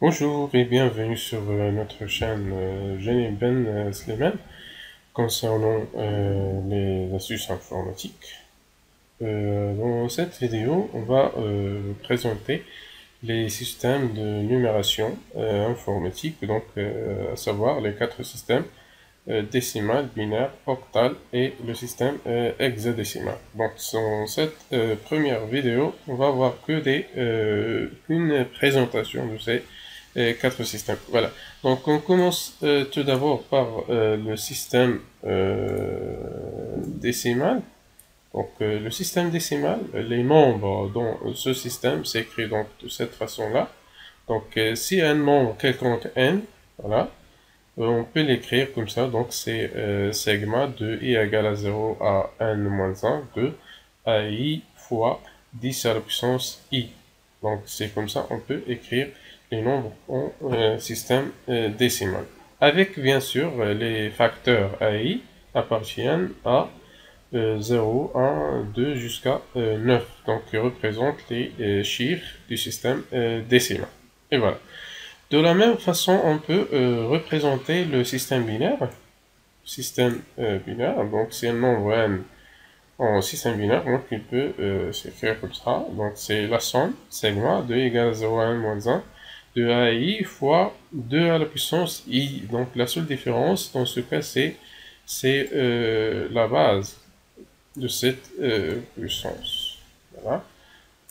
Bonjour et bienvenue sur notre chaîne Jenny Ben Sleman concernant les astuces informatiques. Dans cette vidéo, on va présenter les systèmes de numération informatique, donc à savoir les quatre systèmes décimal, binaire, octal et le système hexadécimal. Donc dans cette première vidéo, on va voir une présentation de ces quatre systèmes. Voilà. Donc on commence tout d'abord par le système décimal. Donc le système décimal, les nombres dans ce système s'écrit donc de cette façon-là. Donc si un nombre quelconque n, voilà, on peut l'écrire comme ça. Donc c'est sigma de i égale à 0 à n moins 1 de ai fois 10 à la puissance i. Donc c'est comme ça on peut écrire les nombres en système décimal. Avec bien sûr les facteurs ai appartiennent à 0, 1, 2 jusqu'à 9. Donc qui représentent les chiffres du système décimal. Et voilà. De la même façon, on peut représenter le système binaire. Système binaire, donc c'est un nombre n en système binaire, donc il peut s'écrire comme ça. Donc c'est la somme, sigma, 2 égale à 0 à n moins 1, de ai fois 2 à la puissance i. Donc la seule différence dans ce cas, c'est la base de cette puissance. Voilà.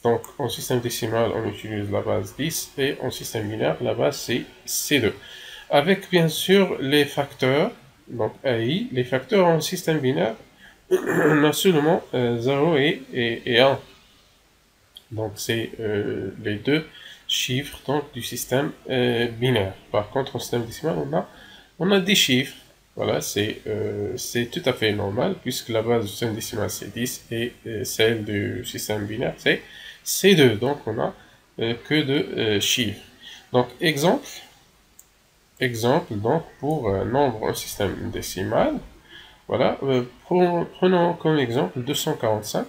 Donc en système décimal, on utilise la base 10 et en système binaire, la base c'est C2. Avec bien sûr les facteurs, donc AI, les facteurs en système binaire, on a seulement 0 et 1. Donc c'est les deux chiffres donc, du système binaire. Par contre, en système décimal, on a des chiffres. Voilà, c'est tout à fait normal puisque la base du système décimal c'est 10 et celle du système binaire c'est 2. Donc on a que de chiffres. Donc exemple donc pour un nombre en système décimal, voilà, prenons comme exemple 245.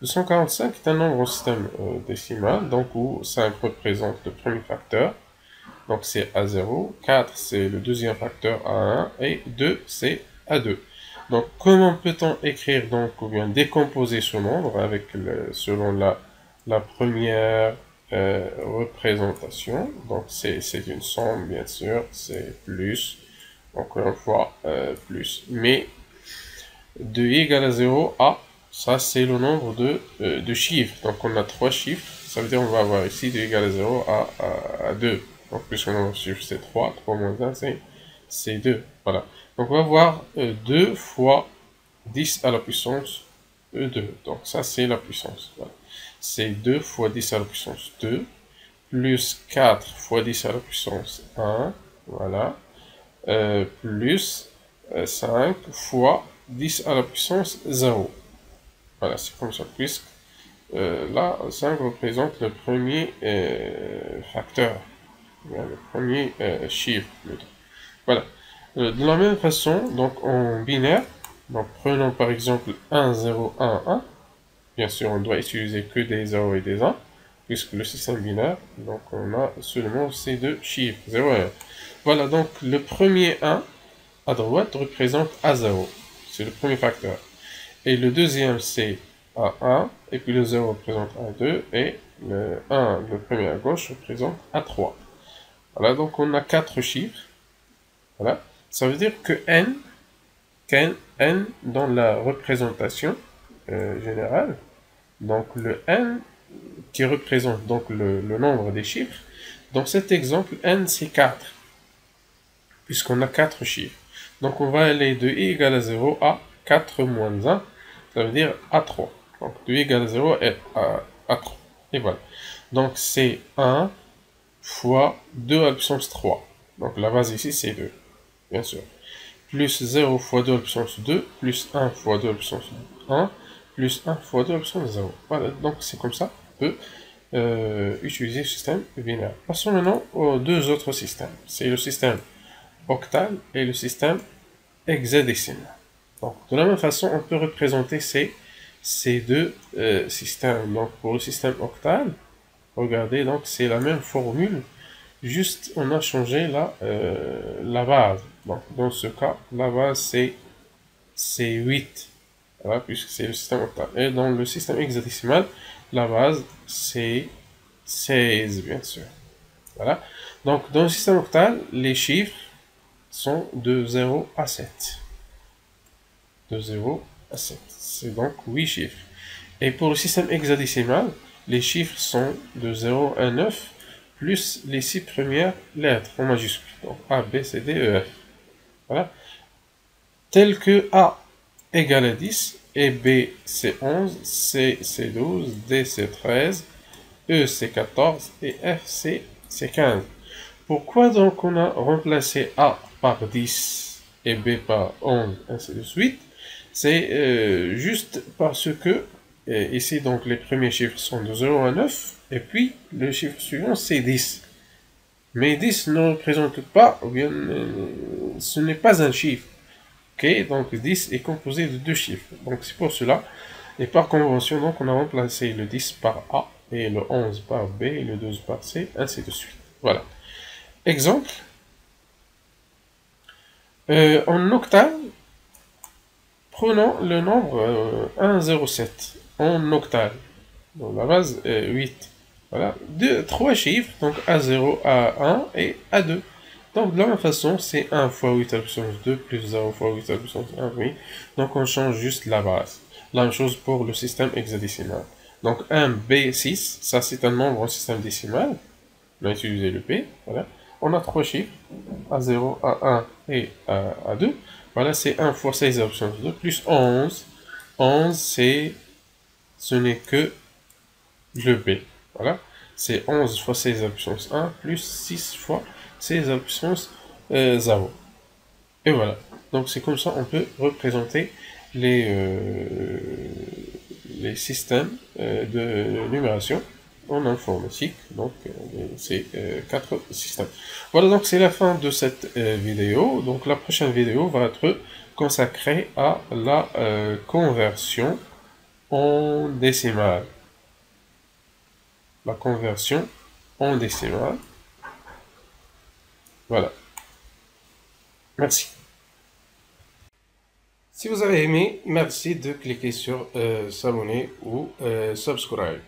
245 est un nombre en système décimal, donc où 5 représente le premier facteur, donc c'est A0, 4 c'est le deuxième facteur A1, et 2 c'est A2. Donc comment peut-on écrire donc, ou bien décomposer ce nombre avec selon la première représentation, donc c'est une somme bien sûr, c'est plus, encore une fois plus, mais de i égale à 0 à, ça c'est le nombre de chiffres, donc on a 3 chiffres, ça veut dire on va avoir ici de i égale à 0 à 2, donc puisque le nombre de chiffres c'est 3, 3 moins 1 c'est 2, voilà. Donc on va voir 2 fois 10 à la puissance 2, donc ça c'est la puissance, voilà. C'est 2 fois 10 à la puissance 2, plus 4 fois 10 à la puissance 1, voilà, plus 5 fois 10 à la puissance 0. Voilà, c'est comme ça, puisque là, 5 représente le premier facteur, le premier chiffre. Voilà. De la même façon, donc en binaire, donc prenons par exemple 1, 0, 1, 1. Bien sûr, on doit utiliser que des 0 et des 1, puisque le système binaire, donc on a seulement ces deux chiffres, 0 et 1. Voilà, donc le premier 1 à droite représente A0, c'est le premier facteur. Et le deuxième c'est A1, et puis le 0 représente A2, et le 1, le premier à gauche, représente A3. Voilà, donc on a 4 chiffres. Voilà, ça veut dire que n dans la représentation générale, donc le n qui représente donc le nombre des chiffres, dans cet exemple, n c'est 4, puisqu'on a 4 chiffres. Donc on va aller de i égale à 0 à 4 moins 1, ça veut dire A3. Donc de i égale à 0 à 3. Et voilà. Donc c'est 1 fois 2 à la puissance 3. Donc la base ici c'est 2, bien sûr. Plus 0 fois 2 à la puissance 2, plus 1 fois 2 à la puissance 1, plus 1 fois 2 à la puissance 0. Voilà, donc c'est comme ça qu'on peut utiliser le système binaire. Passons maintenant aux deux autres systèmes. C'est le système octal et le système hexadécimal. Donc, de la même façon, on peut représenter ces deux systèmes. Donc, pour le système octal, regardez, donc c'est la même formule Juste, on a changé la base. Donc, dans ce cas, la base, c'est 8. Voilà, puisque c'est le système octal. Et dans le système hexadécimal, la base, c'est 16, bien sûr. Voilà. Donc, dans le système octal, les chiffres sont de 0 à 7. De 0 à 7. C'est donc 8 chiffres. Et pour le système hexadécimal, les chiffres sont de 0 à 9, plus les 6 premières lettres en majuscule. Donc A, B, C, D, E, F. Voilà. Tel que A égale à 10, et B c'est 11, C c'est 12, D c'est 13, E c'est 14 et F c'est 15. Pourquoi donc on a remplacé A par 10 et B par 11, ainsi de suite? C'est juste parce que ici donc les premiers chiffres sont de 0 à 9 et puis le chiffre suivant c'est 10. Mais 10 ne représente pas, ou bien ce n'est pas un chiffre. Ok, donc 10 est composé de deux chiffres. Donc c'est pour cela. Et par convention, donc on a remplacé le 10 par A, et le 11 par B, et le 12 par C, ainsi de suite. Voilà. Exemple. En octave, prenons le nombre 1,07 en octave. Donc la base est 8. Voilà. Trois chiffres, donc A0, A1 et A2. Donc de la même façon, c'est 1 fois 8 à la puissance 2 plus 0 fois 8 à la puissance 1, oui. Donc on change juste la base. La même chose pour le système hexadécimal. Donc 1 B6, ça c'est un nombre en système décimal. On a utilisé le P, voilà. On a trois chiffres, A0, A1 et A2. Voilà, c'est 1 fois 16 à la puissance 2 plus 11. 11, ce n'est que le B. Voilà. C'est 11 fois 16 à la puissance 1 plus 6 fois 16 à la puissance 0. Et voilà. Donc c'est comme ça on peut représenter les systèmes de numération en informatique. Donc ces quatre systèmes. Voilà, donc c'est la fin de cette vidéo. Donc la prochaine vidéo va être consacrée à la conversion en décimale. La conversion en décimale. Voilà. Merci. Si vous avez aimé, merci de cliquer sur s'abonner ou subscribe.